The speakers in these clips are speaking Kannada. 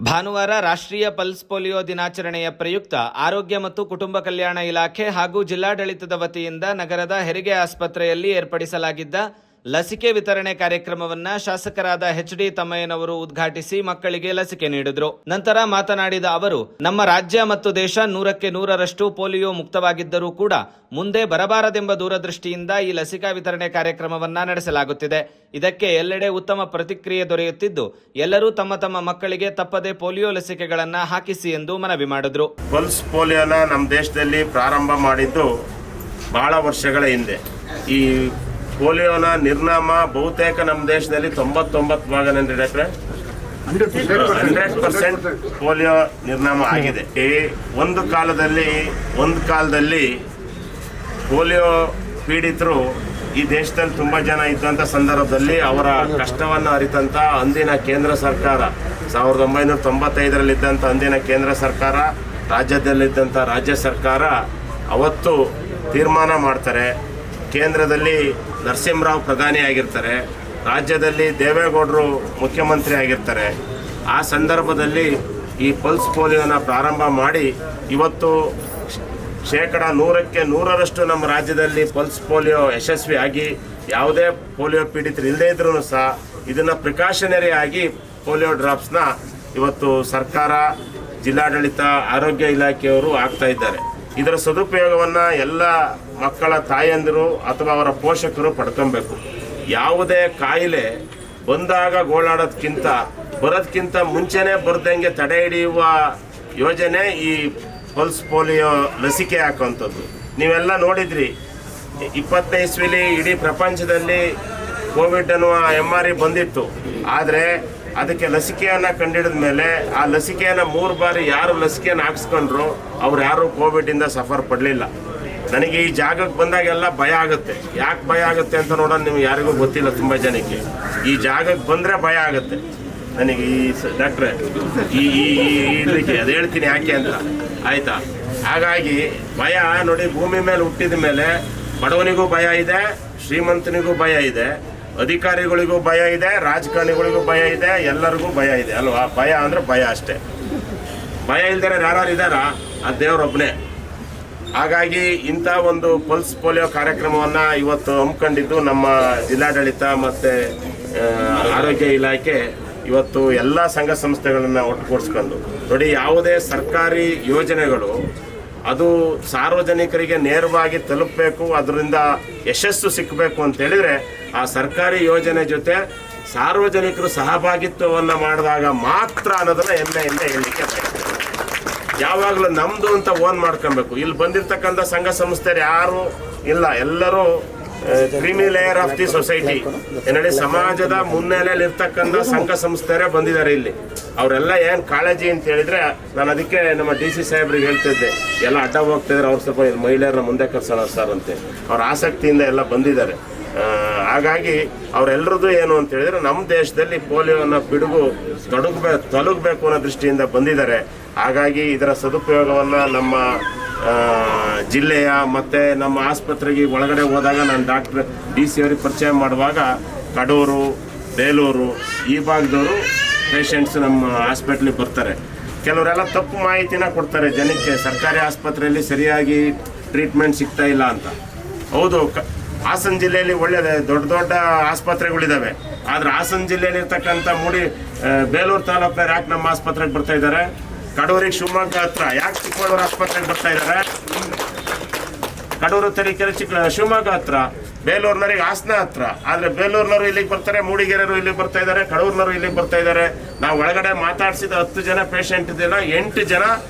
ಭಾನುವಾರ ರಾಷ್ಟ್ರೀಯ ಪಲ್ಸ್ ಪೋಲಿಯೋ ದಿನಾಚರಣೆಯ ಪ್ರಯುಕ್ತ ಆರೋಗ್ಯ ಮತ್ತು ಕುಟುಂಬ ಕಲ್ಯಾಣ ಇಲಾಖೆ ಹಾಗೂ ಜಿಲ್ಲಾಡಳಿತದ ವತಿಯಿಂದ ನಗರದ ಹೆರಿಗೆ ಆಸ್ಪತ್ರೆಯಲ್ಲಿ ಏರ್ಪಡಿಸಲಾಗಿದ್ದ ಲಸಿಕೆ ವಿತರಣೆ ಕಾರ್ಯಕ್ರಮವನ್ನು ಶಾಸಕರಾದ ಎಚ್.ಡಿ. ತಮ್ಮಯ್ಯನವರು ಉದ್ಘಾಟಿಸಿ ಮಕ್ಕಳಿಗೆ ಲಸಿಕೆ ನೀಡಿದರು. ನಂತರ ಮಾತನಾಡಿದ ಅವರು, ನಮ್ಮ ರಾಜ್ಯ ಮತ್ತು ದೇಶ 100ಕ್ಕೆ 100ರಷ್ಟು ಪೋಲಿಯೋ ಮುಕ್ತವಾಗಿದ್ದರೂ ಕೂಡ ಮುಂದೆ ಬರಬಾರದೆಂಬ ದೂರದೃಷ್ಟಿಯಿಂದ ಈ ಲಸಿಕಾ ವಿತರಣೆ ಕಾರ್ಯಕ್ರಮವನ್ನು ನಡೆಸಲಾಗುತ್ತಿದೆ. ಇದಕ್ಕೆ ಎಲ್ಲೆಡೆ ಉತ್ತಮ ಪ್ರತಿಕ್ರಿಯೆ ದೊರೆಯುತ್ತಿದ್ದು, ಎಲ್ಲರೂ ತಮ್ಮ ತಮ್ಮ ಮಕ್ಕಳಿಗೆ ತಪ್ಪದೆ ಪೋಲಿಯೋ ಲಸಿಕೆಗಳನ್ನು ಹಾಕಿಸಿ ಎಂದು ಮನವಿ ಮಾಡಿದರು. ಪಲ್ಸ್ ಪೋಲಿಯೋನ ನಮ್ಮ ದೇಶದಲ್ಲಿ ಪ್ರಾರಂಭ ಮಾಡಿದ್ದು ಬಹಳ ವರ್ಷಗಳ ಹಿಂದೆ. ಈ ಪೋಲಿಯೋನ ನಿರ್ನಾಮ ಬಹುತೇಕ ನಮ್ಮ ದೇಶದಲ್ಲಿ 100% ಪೋಲಿಯೋ ನಿರ್ನಾಮ ಆಗಿದೆ. ಒಂದು ಕಾಲದಲ್ಲಿ ಪೋಲಿಯೋ ಪೀಡಿತರು ಈ ದೇಶದಲ್ಲಿ ತುಂಬ ಜನ ಇದ್ದಂಥ ಸಂದರ್ಭದಲ್ಲಿ ಅವರ ಕಷ್ಟವನ್ನು ಅರಿತಂಥ ಅಂದಿನ ಕೇಂದ್ರ ಸರ್ಕಾರ 1995ರಲ್ಲಿದ್ದಂಥ ಅಂದಿನ ಕೇಂದ್ರ ಸರ್ಕಾರ, ರಾಜ್ಯದಲ್ಲಿದ್ದಂಥ ರಾಜ್ಯ ಸರ್ಕಾರ ಅವತ್ತು ತೀರ್ಮಾನ ಮಾಡ್ತಾರೆ. ಕೇಂದ್ರದಲ್ಲಿ ನರಸಿಂಹರಾವ್ ಪ್ರಧಾನಿ ಆಗಿರ್ತಾರೆ, ರಾಜ್ಯದಲ್ಲಿ ದೇವೇಗೌಡರು ಮುಖ್ಯಮಂತ್ರಿ ಆಗಿರ್ತಾರೆ. ಆ ಸಂದರ್ಭದಲ್ಲಿ ಈ ಪಲ್ಸ್ ಪೋಲಿಯೋನ ಪ್ರಾರಂಭ ಮಾಡಿ ಇವತ್ತು 100ಕ್ಕೆ 100ರಷ್ಟು ನಮ್ಮ ರಾಜ್ಯದಲ್ಲಿ ಪಲ್ಸ್ ಪೋಲಿಯೋ ಯಶಸ್ವಿ ಆಗಿ ಯಾವುದೇ ಪೋಲಿಯೋ ಪೀಡಿತರು ಇಲ್ಲದೇ ಇದ್ರೂ ಸಹ ಇದನ್ನು ಪ್ರಿಕಾಷನರಿ ಆಗಿ ಪೋಲಿಯೋ ಡ್ರಾಪ್ಸ್ನ ಇವತ್ತು ಸರ್ಕಾರ, ಜಿಲ್ಲಾಡಳಿತ, ಆರೋಗ್ಯ ಇಲಾಖೆಯವರು ಆಗ್ತಾ ಇದ್ದಾರೆ. ಇದರ ಸದುಪಯೋಗವನ್ನು ಎಲ್ಲ ಮಕ್ಕಳ ತಾಯಂದಿರು ಅಥವಾ ಅವರ ಪೋಷಕರು ಪಡ್ಕೊಬೇಕು. ಯಾವುದೇ ಕಾಯಿಲೆ ಬಂದಾಗ ಬರೋದಕ್ಕಿಂತ ಮುಂಚೆನೇ ಬರ್ದಂಗೆ ತಡೆ ಹಿಡಿಯುವ ಯೋಜನೆ ಈ ಪಲ್ಸ್ ಪೋಲಿಯೋ ಲಸಿಕೆ ಹಾಕುವಂಥದ್ದು. ನೀವೆಲ್ಲ ನೋಡಿದ್ರಿ, 20ನೇ ಇಸ್ವಿಲಿ ಇಡೀ ಪ್ರಪಂಚದಲ್ಲಿ ಕೋವಿಡ್ ಅನ್ನುವ MRI ಬಂದಿತ್ತು. ಆದರೆ ಅದಕ್ಕೆ ಲಸಿಕೆಯನ್ನು ಕಂಡಿಡಿದ ಮೇಲೆ ಆ ಲಸಿಕೆಯನ್ನು 3 ಬಾರಿ ಯಾರು ಲಸಿಕೆಯನ್ನು ಹಾಕ್ಸ್ಕೊಂಡ್ರು ಅವ್ರು ಯಾರೂ ಕೋವಿಡಿಂದ ಸಫರ್ ಪಡಲಿಲ್ಲ. ನನಗೆ ಈ ಜಾಗಕ್ಕೆ ಬಂದಾಗೆಲ್ಲ ಭಯ ಆಗುತ್ತೆ. ಯಾಕೆ ಭಯ ಆಗುತ್ತೆ ಅಂತ ನೋಡೋಣ, ನಿಮ್ಗೆ ಯಾರಿಗೂ ಗೊತ್ತಿಲ್ಲ. ತುಂಬ ಜನಕ್ಕೆ ಈ ಜಾಗಕ್ಕೆ ಬಂದರೆ ಭಯ ಆಗುತ್ತೆ. ನನಗೆ ಡಾಕ್ಟ್ರೆ ಇರಲಿಕ್ಕೆ ಅದು ಹೇಳ್ತೀನಿ ಯಾಕೆ ಅಂತ, ಆಯಿತಾ? ಹಾಗಾಗಿ ಭಯ ನೋಡಿ, ಭೂಮಿ ಮೇಲೆ ಹುಟ್ಟಿದ ಮೇಲೆ ಬಡವನಿಗೂ ಭಯ ಇದೆ, ಶ್ರೀಮಂತನಿಗೂ ಭಯ ಇದೆ, ಅಧಿಕಾರಿಗಳಿಗೂ ಭಯ ಇದೆ, ರಾಜಕಾರಣಿಗಳಿಗೂ ಭಯ ಇದೆ, ಎಲ್ಲರಿಗೂ ಭಯ ಇದೆ ಅಲ್ವಾ? ಭಯ ಅಂದರೆ ಭಯ ಅಷ್ಟೇ. ಭಯ ಇಲ್ದರೆ ಯಾರು ಇದ್ದಾರಾ? ಆ ದೇವರೊಬ್ಬನೇ. ಹಾಗಾಗಿ ಇಂಥ ಒಂದು ಪಲ್ಸ್ ಪೋಲಿಯೋ ಕಾರ್ಯಕ್ರಮವನ್ನು ಇವತ್ತು ಹಮ್ಮಿಕೊಂಡಿದ್ದು ನಮ್ಮ ಜಿಲ್ಲಾಡಳಿತ ಮತ್ತು ಆರೋಗ್ಯ ಇಲಾಖೆ ಇವತ್ತು ಎಲ್ಲ ಸಂಘ ಸಂಸ್ಥೆಗಳನ್ನು ಒಟ್ಟುಗೂಡಿಸ್ಕೊಂಡು ನೋಡಿ, ಯಾವುದೇ ಸರ್ಕಾರಿ ಯೋಜನೆಗಳು ಅದು ಸಾರ್ವಜನಿಕರಿಗೆ ನೇರವಾಗಿ ತಲುಪಬೇಕು, ಅದರಿಂದ ಯಶಸ್ಸು ಸಿಕ್ಕಬೇಕು ಅಂತ ಹೇಳಿದರೆ ಆ ಸರ್ಕಾರಿ ಯೋಜನೆ ಜೊತೆ ಸಾರ್ವಜನಿಕರು ಸಹಭಾಗಿತ್ವವನ್ನು ಮಾಡಿದಾಗ ಮಾತ್ರ ಅನ್ನೋದನ್ನು ಹೆಮ್ಮೆಯಿಂದ ಹೇಳಲಿಕ್ಕೆ ಬಯಸ್ತೇನೆ. ಯಾವಾಗಲೂ ನಮ್ಮದು ಅಂತ ಓನ್ ಮಾಡ್ಕೊಬೇಕು. ಇಲ್ಲಿ ಬಂದಿರತಕ್ಕಂಥ ಸಂಘ ಸಂಸ್ಥೆರು ಯಾರು ಇಲ್ಲ, ಎಲ್ಲರೂ creamy layer of the society ಏನೇಳಿ ಸಮಾಜದ ಮುನ್ನೆಲೆಯಲ್ಲಿರ್ತಕ್ಕಂಥ ಸಂಘ ಸಂಸ್ಥೆರೇ ಬಂದಿದ್ದಾರೆ ಇಲ್ಲಿ. ಅವರೆಲ್ಲ ಏನು ಕಾಳಜಿ ಅಂತ ಹೇಳಿದರೆ, ನಾನು ಅದಕ್ಕೆ ನಮ್ಮ DC ಸಾಹೇಬ್ರಿಗೆ ಹೇಳ್ತಿದ್ದೆ, ಎಲ್ಲ ಅಡ್ಡ ಹೋಗ್ತಿದ್ರೆ ಅವ್ರು ಸ್ವಲ್ಪ ಮಹಿಳೆಯರನ್ನ ಮುಂದೆ ಕರ್ಸೋಣ ಸರ್ ಅಂತೆ. ಅವ್ರ ಆಸಕ್ತಿಯಿಂದ ಎಲ್ಲ ಬಂದಿದ್ದಾರೆ. ಹಾಗಾಗಿ ಅವರೆಲ್ಲರದ್ದು ಏನು ಅಂತ ಹೇಳಿದರೆ, ನಮ್ಮ ದೇಶದಲ್ಲಿ ಪೋಲಿಯೋನ ಪಿಡುಗು ತೊಲಗಬೇಕು ಅನ್ನೋ ದೃಷ್ಟಿಯಿಂದ ಬಂದಿದ್ದಾರೆ. ಹಾಗಾಗಿ ಇದರ ಸದುಪಯೋಗವನ್ನು ನಮ್ಮ ಜಿಲ್ಲೆಯ ಮತ್ತು ನಮ್ಮ ಆಸ್ಪತ್ರೆಗೆ ಒಳಗಡೆ ಹೋದಾಗ ನಾನು ಡಾಕ್ಟರ್ DC ಅವರಿಗೆ ಪರಿಚಯ ಮಾಡುವಾಗ ಕಡೂರು, ಬೇಲೂರು ಈ ಭಾಗದವರು ಪೇಷಂಟ್ಸ್ ನಮ್ಮ ಹಾಸ್ಪಿಟ್ಲಿಗೆ ಬರ್ತಾರೆ. ಕೆಲವರೆಲ್ಲ ತಪ್ಪು ಮಾಹಿತಿನ ಕೊಡ್ತಾರೆ ಜನಕ್ಕೆ, ಸರ್ಕಾರಿ ಆಸ್ಪತ್ರೆಯಲ್ಲಿ ಸರಿಯಾಗಿ ಟ್ರೀಟ್ಮೆಂಟ್ ಸಿಗ್ತಾ ಇಲ್ಲ ಅಂತ. ಹೌದು, ಹಾಸನ ಜಿಲ್ಲೆಯಲ್ಲಿ ಒಳ್ಳೆ ದೊಡ್ಡ ಆಸ್ಪತ್ರೆಗಳಿದ್ದಾವೆ. ಆದರೆ ಹಾಸನ ಜಿಲ್ಲೆಯಲ್ಲಿ ಇರ್ತಕ್ಕಂಥ ಬೇಲೂರು ತಾಲೂಕಿನ ಯಾಕೆ ನಮ್ಮ ಆಸ್ಪತ್ರೆಗೆ ಬರ್ತಾ ಇದ್ದಾರೆ? ಕಡೂರಿಗೆ ಶಿವಮೊಗ್ಗ ಹತ್ರ ಯಾಕೆ ಚಿಕ್ಕಮಗಳೂರು ಆಸ್ಪತ್ರೆಗೆ ಬರ್ತಾ ಇದ್ದಾರೆ? ಕಡೂರು ತರೀಕೆರೆ ಶಿವಮೊಗ್ಗ ಹತ್ರ, ಬೇಲೂರಿನವ್ರಿಗೆ ಹಾಸನ ಹತ್ರ. ಆದರೆ ಬೇಲೂರಿನವರು ಇಲ್ಲಿಗೆ ಬರ್ತಾರೆ, ಮೂಡಿಗೆರೆಯವರು ಇಲ್ಲಿಗೆ ಬರ್ತಾ ಇದ್ದಾರೆ, ಕಡೂರಿನವರು ಇಲ್ಲಿಗೆ ಬರ್ತಾ ಇದ್ದಾರೆ. ನಾವು ಒಳಗಡೆ ಮಾತಾಡಿಸಿದ 10 ಜನ ಪೇಷಂಟ್ ಇದೆಯಲ್ಲ, 8 ಜನ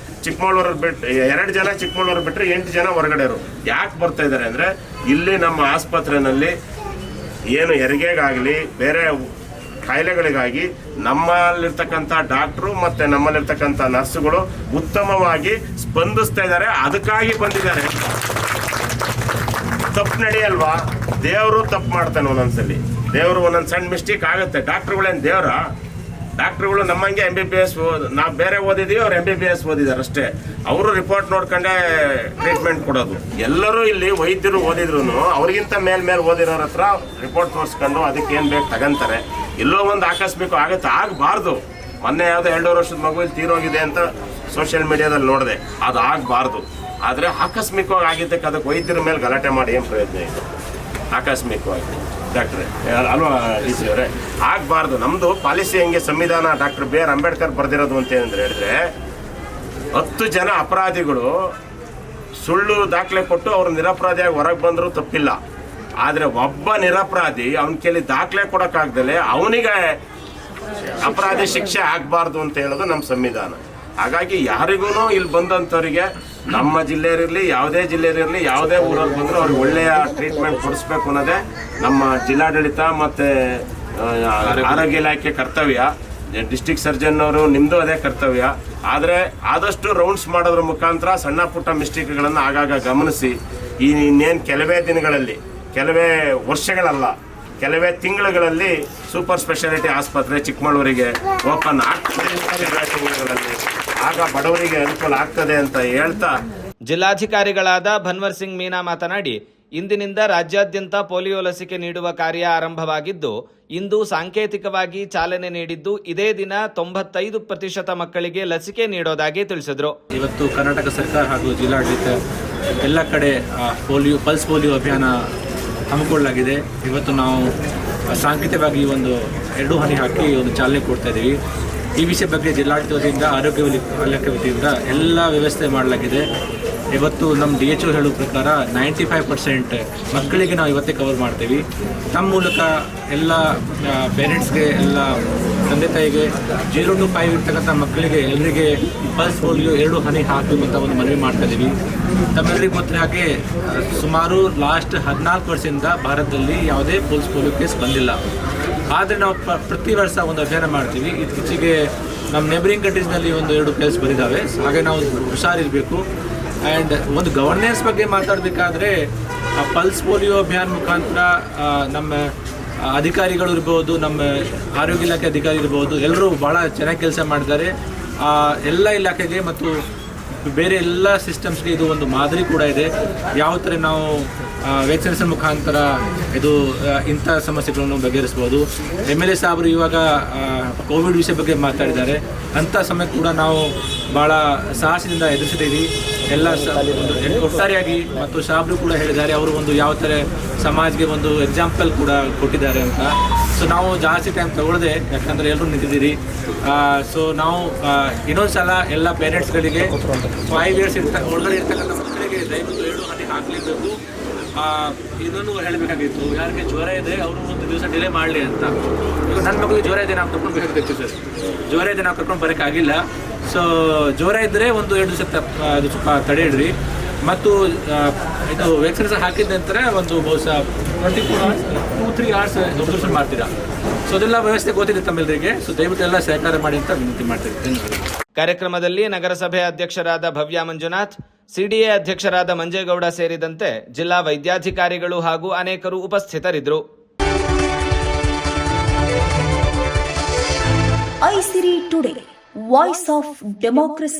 ಚಿಕ್ಕಮಗಳೂರು ಬಿಟ್ಟು 2 ಜನ ಚಿಕ್ಕಮಗಳೂರು ಬಿಟ್ಟರೆ 8 ಜನ ಹೊರಗಡೆಯವರು. ಯಾಕೆ ಬರ್ತಾ ಇದ್ದಾರೆ ಅಂದರೆ, ಇಲ್ಲಿ ನಮ್ಮ ಆಸ್ಪತ್ರೆಯಲ್ಲಿ ಏನು ಹೆರಿಗೆಗಾಗಲಿ ಬೇರೆ ಕಾಯಿಲೆಗಳಿಗಾಗಿ ನಮ್ಮಲ್ಲಿರ್ತಕ್ಕಂಥ ಡಾಕ್ಟ್ರು ಮತ್ತು ನಮ್ಮಲ್ಲಿರ್ತಕ್ಕಂಥ ನರ್ಸುಗಳು ಉತ್ತಮವಾಗಿ ಸ್ಪಂದಿಸ್ತಾ ಇದ್ದಾರೆ. ಅದಕ್ಕಾಗಿ ಬಂದಿದ್ದಾರೆ. ತಪ್ಪು ನಡೆಯಲ್ವಾ? ದೇವರು ತಪ್ಪು ಮಾಡ್ತಾನೆ ಒಂದೊಂದ್ಸಲಿ. ದೇವರು ಒಂದೊಂದು ಸಣ್ಣ ಮಿಸ್ಟೇಕ್ ಆಗುತ್ತೆ. ಡಾಕ್ಟ್ರುಗಳೇನು ದೇವರ? ಡಾಕ್ಟ್ರುಗಳು ನಮ್ಮಂಗೆ MBBS ನಾವು ಬೇರೆ ಓದಿದ್ದೀವಿ, ಅವ್ರು MBBS ಓದಿದ್ದಾರೆ ಅಷ್ಟೇ. ಅವರು ರಿಪೋರ್ಟ್ ನೋಡ್ಕೊಂಡೆ ಟ್ರೀಟ್ಮೆಂಟ್ ಕೊಡೋದು. ಎಲ್ಲರೂ ಇಲ್ಲಿ ವೈದ್ಯರು ಓದಿದ್ರು ಅವ್ರಿಗಿಂತ ಮೇಲೆ ಓದಿರೋರ ಹತ್ರ ರಿಪೋರ್ಟ್ ತೋರಿಸ್ಕೊಂಡು ಅದಕ್ಕೆ ಏನು ಬೇಕು ತಗೊಂತಾರೆ. ಎಲ್ಲೋ ಒಂದು ಆಕಸ್ಮಿಕ ಆಗುತ್ತೆ, ಆಗಬಾರ್ದು. ಮೊನ್ನೆ ಯಾವುದೋ 2 ವರ್ಷದ ಮಗು ಇಲ್ಲಿ ತೀರೋಗಿದೆ ಅಂತ ಸೋಷಿಯಲ್ ಮೀಡಿಯಾದಲ್ಲಿ ನೋಡಿದೆ. ಅದು ಆಗಬಾರ್ದು. ಆದರೆ ಆಕಸ್ಮಿಕವಾಗಿ ಆಗಿದ್ದಕ್ಕೆ ಅದಕ್ಕೆ ವೈದ್ಯರ ಮೇಲೆ ಗಲಾಟೆ ಮಾಡಿ ಏನು ಪ್ರಯೋಜನ ಇದೆ? ಆಕಸ್ಮಿಕವಾಗಿ ಡಾಕ್ಟ್ರೆ ಅಲ್ವಾ ಡಿ ಸಿ ಅವರೇ, ಆಗಬಾರ್ದು. ನಮ್ಮದು ಪಾಲಿಸಿ ಹೆಂಗೆ ಸಂವಿಧಾನ ಡಾಕ್ಟರ್ B.R. ಅಂಬೇಡ್ಕರ್ ಬರೆದಿರೋದು ಅಂತ ಏನಂದ್ರೆ ಹೇಳಿದ್ರೆ 10 ಜನ ಅಪರಾಧಿಗಳು ಸುಳ್ಳು ದಾಖಲೆ ಕೊಟ್ಟು ಅವರು ನಿರಪರಾಧಿಯಾಗಿ ಹೊರಗೆ ಬಂದರೂ ತಪ್ಪಿಲ್ಲ. ಆದರೆ ಒಬ್ಬ ನಿರಪರಾಧಿ ಅವನ ಕೈಲಿ ದಾಖಲೆ ಕೊಡೋಕ್ಕಾಗ್ದಲೆ ಅವನಿಗೆ ಅಪರಾಧಿ ಶಿಕ್ಷೆ ಆಗಬಾರ್ದು ಅಂತ ಹೇಳೋದು ನಮ್ಮ ಸಂವಿಧಾನ. ಹಾಗಾಗಿ ಯಾರಿಗೂ ಇಲ್ಲಿ ಬಂದಂಥವ್ರಿಗೆ ನಮ್ಮ ಜಿಲ್ಲೆಯಲ್ಲಿರಲಿ ಯಾವುದೇ ಜಿಲ್ಲೆಯಲ್ಲಿರಲಿ ಯಾವುದೇ ಊರಲ್ಲಿ ಬಂದರೂ ಅವ್ರಿಗೆ ಒಳ್ಳೆಯ ಟ್ರೀಟ್ಮೆಂಟ್ ಕೊಡಿಸ್ಬೇಕು ಅನ್ನೋದೇ ನಮ್ಮ ಜಿಲ್ಲಾಡಳಿತ ಮತ್ತು ಆರೋಗ್ಯ ಇಲಾಖೆ ಕರ್ತವ್ಯ. ಡಿಸ್ಟಿಕ್ ಸರ್ಜನ್ ಅವರು ನಿಮ್ಮದು ಅದೇ ಕರ್ತವ್ಯ. ಆದರೆ ಆದಷ್ಟು ರೌಂಡ್ಸ್ ಮಾಡೋದ್ರ ಮುಖಾಂತರ ಸಣ್ಣ ಪುಟ್ಟ ಮಿಸ್ಟೇಕ್ಗಳನ್ನು ಆಗಾಗ ಗಮನಿಸಿ ಇನ್ನೇನು ಕೆಲವೇ ದಿನಗಳಲ್ಲಿ, ಕೆಲವೇ ವರ್ಷಗಳಲ್ಲ, ಕೆಲವೇ ತಿಂಗಳುಗಳಲ್ಲಿ ಸೂಪರ್ ಸ್ಪೆಷಾಲಿಟಿ ಆಸ್ಪತ್ರೆ ಚಿಕ್ಕಮಗಳೂರಿಗೆ ಓಪನ್ ಆಗ್ತದೆ. ಕೆಲವೇ ತಿಂಗಳುಗಳಲ್ಲಿ ಆಗ ಬಡವರಿಗೆ ಅನುಕೂಲ ಆಗ್ತದೆ ಅಂತ ಹೇಳ್ತಾ ಜಿಲ್ಲಾಧಿಕಾರಿಗಳಾದ ಭನ್ವರ್ ಸಿಂಗ್ ಮೀನಾ ಮಾತನಾಡಿ, ಇಂದಿನಿಂದ ರಾಜ್ಯಾದ್ಯಂತ ಪೋಲಿಯೋ ಲಸಿಕೆ ನೀಡುವ ಕಾರ್ಯ ಆರಂಭವಾಗಿದ್ದು, ಇಂದು ಸಾಂಕೇತಿಕವಾಗಿ ಚಾಲನೆ ನೀಡಿದ್ದು, ಇದೇ ದಿನ 95% ಮಕ್ಕಳಿಗೆ ಲಸಿಕೆ ನೀಡೋದಾಗಿ ತಿಳಿಸಿದರು. ಇವತ್ತು ಕರ್ನಾಟಕ ಸರ್ಕಾರ ಹಾಗೂ ಜಿಲ್ಲಾಡಳಿತ ಎಲ್ಲ ಕಡೆ ಪಲ್ಸ್ ಪೋಲಿಯೋ ಅಭಿಯಾನ ಹಮ್ಮಿಕೊಳ್ಳಲಾಗಿದೆ. ಇವತ್ತು ನಾವು ಸಾಂಕೇತಿಕವಾಗಿ ಒಂದು 2 ಹನಿ ಹಾಕಿ ಒಂದು ಚಾಲನೆ ಕೊಡ್ತಾ ಇದ್ದೀವಿ. ಈ ವಿಷಯ ಬಗ್ಗೆ ಜಿಲ್ಲಾಡಳಿತ ವತಿಯಿಂದ ಆರೋಗ್ಯ ಇಲಾಖೆ ವತಿಯಿಂದ ಎಲ್ಲ ವ್ಯವಸ್ಥೆ ಮಾಡಲಾಗಿದೆ. ಇವತ್ತು ನಮ್ಮ DHO ಹೇಳೋ ಪ್ರಕಾರ 95% ಮಕ್ಕಳಿಗೆ ನಾವು ಇವತ್ತೇ ಕವರ್ ಮಾಡ್ತೀವಿ. ನಮ್ಮ ಮೂಲಕ ಎಲ್ಲ ಪೇರೆಂಟ್ಸ್ಗೆ, ಎಲ್ಲ ತಂದೆ ತಾಯಿಗೆ 0 to 5 ಇರ್ತಕ್ಕಂಥ ಮಕ್ಕಳಿಗೆ ಎಲ್ಲರಿಗೆ ಪಲ್ಸ್ ಪೋಲಿಯೋ 2 ಹನಿ ಹಾಕಬೇಕು ಅಂತ ಒಂದು ಮನವಿ ಮಾಡ್ತಾ ಇದ್ದೀವಿ. ತಮ್ಮೆಲ್ಲರಿಗೂ ಗೊತ್ತಿರೋ ಹಾಗೆ ಸುಮಾರು ಲಾಸ್ಟ್ 14 ವರ್ಷದಿಂದ ಭಾರತದಲ್ಲಿ ಯಾವುದೇ ಪಲ್ಸ್ ಪೋಲಿಯೋ ಕೇಸ್ ಬಂದಿಲ್ಲ. ಆದರೆ ನಾವು ಪ್ರತಿ ವರ್ಷ ಒಂದು ಅಭಿಯಾನ ಮಾಡ್ತೀವಿ. ಇತ್ತೀಚೆಗೆ ನಮ್ಮ ನೇಬರಿಂಗ್ ಕಂಟ್ರೀಸ್ನಲ್ಲಿ 1-2 ಕೇಸ್ ಬಂದಿದ್ದಾವೆ. ಹಾಗೆ ನಾವು ಹುಷಾರಿರಬೇಕು. ಆ್ಯಂಡ್ ಒಂದು ಗವರ್ನೆನ್ಸ್ ಬಗ್ಗೆ ಮಾತಾಡಬೇಕಾದ್ರೆ ಪಲ್ಸ್ ಪೋಲಿಯೋ ಅಭಿಯಾನ ಮುಖಾಂತರ ನಮ್ಮ ಅಧಿಕಾರಿಗಳು ಇರ್ಬೋದು, ನಮ್ಮ ಆರೋಗ್ಯ ಇಲಾಖೆ ಅಧಿಕಾರಿ ಇರ್ಬೋದು, ಎಲ್ಲರೂ ಭಾಳ ಚೆನ್ನಾಗಿ ಕೆಲಸ ಮಾಡಿದ್ದಾರೆ. ಎಲ್ಲ ಇಲಾಖೆಗೆ ಮತ್ತು ಬೇರೆ ಎಲ್ಲ ಸಿಸ್ಟಮ್ಸ್ಗೆ ಇದು ಒಂದು ಮಾದರಿ ಕೂಡ ಇದೆ. ಯಾವ ಥರ ನಾವು ವ್ಯಾಕ್ಸಿನೇಷನ್ ಮುಖಾಂತರ ಇದು ಇಂಥ ಸಮಸ್ಯೆಗಳನ್ನು ಬಗೆಹರಿಸ್ಬೋದು. MLA ಸಾಹೇಬರು ಇವಾಗ ಕೋವಿಡ್ ವಿಷಯ ಬಗ್ಗೆ ಮಾತಾಡಿದ್ದಾರೆ. ಅಂಥ ಸಮಯ ಕೂಡ ನಾವು ಭಾಳ ಸಾಹಸದಿಂದ ಎದುರಿಸಿದ್ದೀವಿ. ಎಲ್ಲ ಒಟ್ಟಾರೆಯಾಗಿ ಮತ್ತು ಸಾಹೇಬರು ಕೂಡ ಹೇಳಿದ್ದಾರೆ, ಅವರು ಒಂದು ಯಾವ ಥರ ಸಮಾಜಕ್ಕೆ ಒಂದು ಎಕ್ಸಾಂಪಲ್ ಕೂಡ ಕೊಟ್ಟಿದ್ದಾರೆ ಅಂತ. ಸೊ ನಾವು ಜಾಸ್ತಿ ಟೈಮ್ ತಗೊಳ್ಳದೆ, ಯಾಕಂದರೆ ಎಲ್ಲರೂ ನಿಂತಿದ್ದೀರಿ. ಸೊ ನಾವು ಇನ್ನೊಂದು ಸಲ ಎಲ್ಲ ಪೇರೆಂಟ್ಸ್ಗಳಿಗೆ 5 years ಒಳಗಡೆ ಇರ್ತಕ್ಕಂಥ ಮಕ್ಕಳಿಗೆ ದಯವಿಟ್ಟು 2 ಹನಿ ಹಾಕಲೇಬೇಕು. ಇದನ್ನು ಹೇಳಬೇಕಾಗಿತ್ತು. ಯಾರಿಗೆ ಜ್ವರ ಇದೆ ಅವರು ಒಂದು ದಿವಸ ಡಿಲೇ ಮಾಡಲಿ ಅಂತ. ಈಗ ನನ್ನ ಮಗುವಿಗೆ ಜ್ವರ ಇದೆ, ನಾವು ಕರ್ಕೊಂಡು ಬೇಕಾಗಿತ್ತು ಸರ್. ಜ್ವರ ಇದೆ, ನಾವು ಕರ್ಕೊಂಡು ಬರೋಕ್ಕಾಗಿಲ್ಲ. ಸೊ ಜ್ವರ ಇದ್ದರೆ ಒಂದು 2 ದಿವಸ ಅದು ಸ್ವಲ್ಪ ತಡೆ ಇಡ್ರಿ. ಮತ್ತು ಇದು ವ್ಯಾಕ್ಸಿನೇಷನ್ ಹಾಕಿದ ನಂತರ ಒಂದು ಬಹುಶಃ 24 hours 2-3 hours ಒಬ್ಸರ್ವೇಷನ್ ಮಾಡ್ತೀರಾ. ಸೊ ಅದೆಲ್ಲ ವ್ಯವಸ್ಥೆ ಗೊತ್ತಿದೆ ತಮ್ಮೆಲ್ಲರಿಗೆ. ಸೊ ದಯವಿಟ್ಟು ಎಲ್ಲ ಸಹಕಾರ ಮಾಡಿ ಅಂತ ವಿನಂತಿ ಮಾಡ್ತೀನಿ. ಕಾರ್ಯಕ್ರಮದಲ್ಲಿ ನಗರಸಭೆ ಅಧ್ಯಕ್ಷರಾದ ಭವ್ಯ ಮಂಜುನಾಥ್, CDA ಅಧ್ಯಕ್ಷರಾದ ಮಂಜೇಗೌಡ ಸೇರಿದಂತೆ ಜಿಲ್ಲಾ ವೈದ್ಯಾಧಿಕಾರಿಗಳು ಹಾಗೂ ಅನೇಕರು ಉಪಸ್ಥಿತರಿದ್ದರು. ಐಸಿರಿ ಟುಡೇ, ವಾಯ್ಸ್ ಆಫ್ ಡೆಮೋಕ್ರಸಿ.